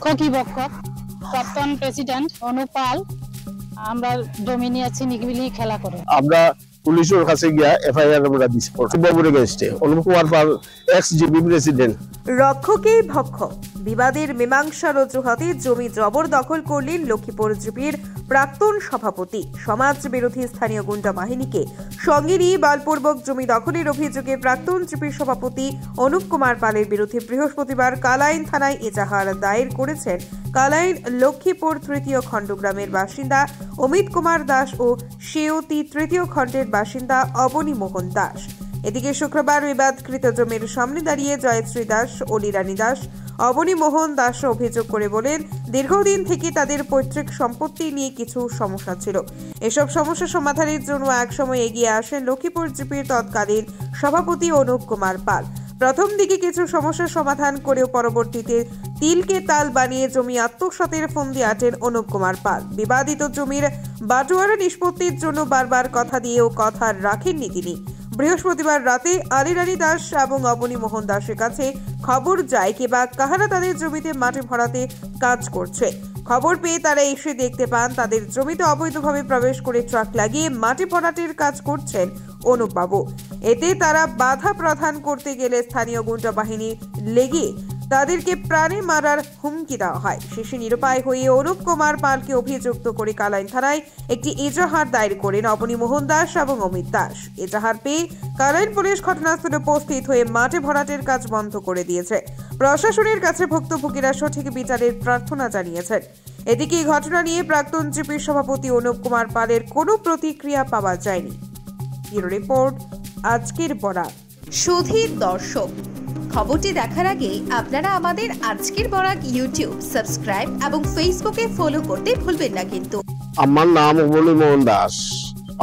রক্ষক প্রাক্তন প্রেসিডেন্ট অনুপ পাল আমরা জমি নিয়েছি নিগবিলি খেলা করে আমরা পুলিশের কাছে গিয়া এফআইআর আমরা দিছি বাবুরে গেস্টে Anup Kumar Pal x GB president. রক্ষকেই ভক্ষক বিবাদের মীমাংসার অজুহাতে জমি জবরদখল করলেন লক্ষ্মীপুর জিপির প্রাক্তন সভাপতি। সমাজ বিরোধী স্থানীয় গুন্ডা বাহিনীকে সঙ্গে নিয়ে বলপূর্বক জমি দখলের অভিযোগে প্রাক্তন জিপির সভাপতি অনুপ কুমার পালের বিরুদ্ধে বৃহস্পতিবার কালাইন থানায় এজাহার দায়ের করেছেন কালাইন লক্ষ্মীপুর তৃতীয় খণ্ডগ্রামের বাসিন্দা অমিত কুমার দাস ও শেওতি তৃতীয় খণ্ডের বাসিন্দা অবনী মোহন দাস। এদিকে শুক্রবার বিবাদকৃত জমির সামনে দাঁড়িয়ে জয়শ্রী দাস ও লীরানী দাস অবনী মোহন দাস অভিযোগ করে বলেন, দীর্ঘদিন থেকে তাদের পৈতৃক সম্পত্তি নিয়ে কিছু সমস্যা ছিল। এসব সমস্যা সমাধানের জন্য একসময় এগিয়ে আসেন লক্ষ্মীপুর জিপির তৎকালীন সভাপতি অনুপ কুমার পাল। প্রথম দিকে কিছু সমস্যার সমাধান করেও পরবর্তীতে তিলকে তাল বানিয়ে জমি আত্মসাতের ফন্দি আটেন অনুপ কুমার পাল। বিবাদিত জমির বাটোয়ারা নিষ্পত্তির জন্য বারবার কথা দিয়েও কথা রাখেননি তিনি। বৃহস্পতিবার রাতে আলীরানী দাস এবং অবনী মোহন দাসের কাছে খবর যায় কিংবা কাহারা তাদের জমিতে মাটি ভরাতে কাজ করছে। খবর পেয়ে তারা এসে দেখতে পান তাদের জমিতে অবৈধভাবে প্রবেশ করে ট্রাক লাগিয়ে মাটি ভরাটের কাজ করছেন অনুপবাবু। এতে তারা বাধা প্রদান করতে গেলে স্থানীয় গুন্ডা বাহিনী লেগে তাদেরকে প্রাণে মারার হুমকি দেওয়া হয়। শেষে নিরুপায় হয়ে অনুপ কুমার পালকে অভিযুক্ত করে কালাইন থানায় একটি এজাহার দায়ের করেন অবনী মোহন দাস এবং অমিত দাস। এজাহার পেয়ে কালাইন পুলিশ ঘটনাস্থলে উপস্থিত হয়ে মাটি ভরাটের কাজ বন্ধ করে দিয়েছে। প্রশাসনের কাছে ভুক্তভোগীরা সঠিক বিচারের প্রার্থনা জানিয়েছেন। এদিকে এই ঘটনা নিয়ে প্রাক্তন জিপির সভাপতি অনুপ কুমার পালের কোনো প্রতিক্রিয়া পাওয়া যায়নি। ব্যুরো রিপোর্ট, আজকের বরাক। সুধীর দর্শক, খবরটি দেখার আগে আপনারা আমাদের আজকের বরাক ইউটিউব সাবস্ক্রাইব এবং ফেসবুকে ফলো করতে ভুলবেন না কিন্তু। আমার নাম অবনী মোহন দাস,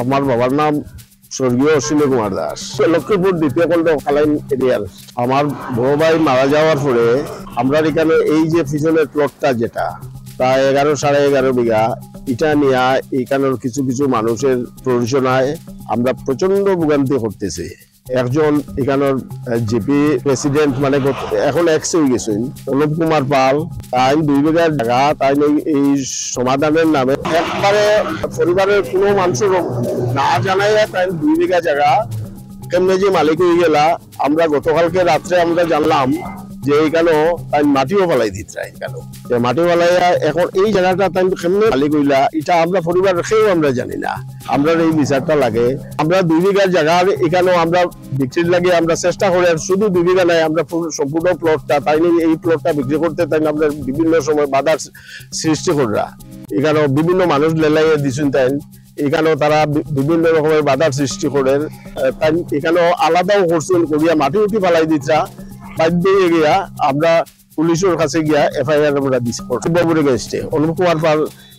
আমার বাবার নাম স্বর্গীয় অশ্বিনী কুমার দাস। লক্ষ্মীপুর দ্বিতীয় খণ্ড কালাইন এরিয়ার আমার বড় ভাই মারা যাওয়ার পরে আমরা এখানে এই যে পিছনের প্লটটা যেটা প্রায় 11.5 বিঘা এটা নিয়ে এখানের কিছু কিছু মানুষের প্ররোচনায় আমরা প্রচন্ড ভোগান্তি করতেছি। একজন এখানের জিপি প্রেসিডেন্ট মানে এখন এক্স হয়ে গেছেন অনুপ কুমার পাল, তাই 2 বিঘার জায়গা তাই এই সমাধানের নামে একবারে পরিবারের কোনো মানুষের না জানাই তাই 2 বিঘা জায়গা কেমনে যে মালিক হয়ে গেলা। আমরা গতকালকে রাত্রে আমরা জানলাম যে এইখানেও তাই মাটিও ফেলাই দিতে এখানেও মাটি ফেলাইয়া এখন এই জায়গাটা তাই কেমনে মালিক হইলা এটা আমরা পরিবার রেখেও আমরা জানি না। আমরা এই বিচারটা লাগে আমরা 2 বিঘার জায়গা এখানেও আমরা বিক্রির লাগে আমরা চেষ্টা করি। শুধু 2 বিঘা নাই, আমরা সম্পূর্ণ প্লটটা তাই এই প্লটটা বিক্রি করতে তাই আমরা বিভিন্ন সময় বাধার সৃষ্টি করা। এখানেও বিভিন্ন মানুষ লেলাইয়ে দিচ্ছেন তাই এখানেও তারা বিভিন্ন রকমের বাধার সৃষ্টি করেন। তাই এখানেও আলাদাও করছেন করিয়া মাটি উঠি ফেলাই দিচ্ছা বাধ্য হয়ে গিয়া আমরা পুলিশের কাছে গিয়া এফআইআর আমরা দিছি বাবুরে গেস্টে Anup Kumar Pal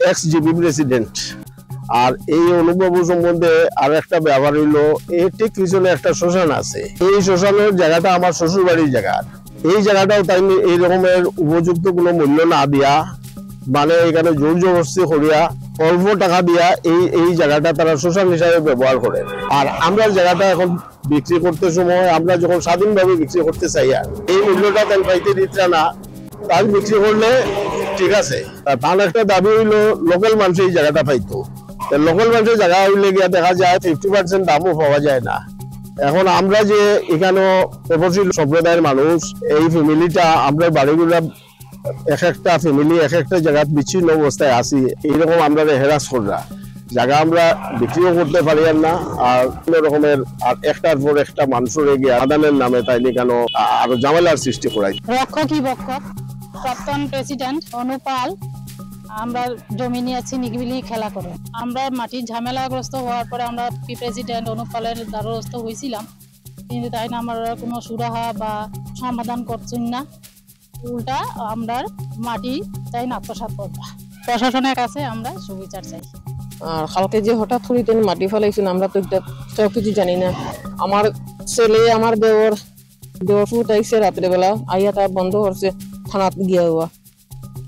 x GB president. আর এই অনুপবাবু সম্বন্ধে আর একটা ব্যাপার হইলো এই ঠিক পিছনে একটা শ্মশান আছে। এই শ্মশানের জায়গাটা আমার শ্বশুর বাড়ির জায়গা। এই জায়গাটাও তাই এই রকমের উপযুক্ত কোনো মূল্য না দিয়া মানে এখানে জোর জবরদস্তি করিয়া অল্প টাকা দিয়া এই জায়গাটা তারা শ্মশান হিসাবে ব্যবহার করে। আর আমরা জায়গাটা এখন বিক্রি করতে সময় আমরা যখন স্বাধীনভাবে বিক্রি করতে চাই আর এই মূল্যটা তাই পাইতে দিতে না, তাই বিক্রি করলে ঠিক আছে। তার একটা দাবি হইলো লোকাল মানুষ এই জায়গাটা পাইতো। লোকাল মানুষের জায়গা হইলে গিয়া দেখা যায় 50% দামও পাওয়া যায় না। এখন আমরা যে এখানেও তপশিল সম্প্রদায়ের মানুষ এই ফ্যামিলিটা আমরা বাড়িগুলা এক একটা ফ্যামিলি এক একটা জায়গা বিচ্ছিন্ন অবস্থায় আছি। এইরকম আমরা হেরাস করা জায়গা আমরা বিক্রিও করতে পারি না। আর কোন রকমের আর একটার পর একটা মানুষের এগিয়ে আদানের নামে তাই কেন আরো ঝামেলার সৃষ্টি করাই। রক্ষকই ভক্ষক প্রাক্তন প্রেসিডেন্ট অনুপ পাল আমরা জমি নিয়েছি নিগবিলি খেলা করে। আমরা মাটির ঝামেলাগ্রস্ত হওয়ার পরে আমরা প্রেসিডেন্ট অনুপ পালের দ্বারস্থ হয়েছিলাম, কিন্তু তাই না আমরা কোনো সুরাহা বা সমাধান করছেন না। উল্টা আমরা মাটি তাই না আত্মসাৎ করবা। প্রশাসনের কাছে আমরা সুবিচার চাই। আর কালকে যে হঠাৎ করে মাটি ফেলাইছেন আমরা তো এটা কিছু জানি না। আমার ছেলে আমার দেওয়ার ফুট আইসে রাত্রেবেলা আইয়া তা বন্ধ করছে থানাত গিয়া হওয়া।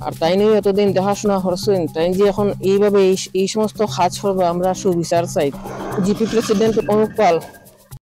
আর তাই নিয়ে এতদিন দেখাশোনা করছেন তাই যে এখন এইভাবে এই সমস্ত কাজ করবো আমরা সুবিচার চাই। জিপি প্রেসিডেন্ট অনুপ পাল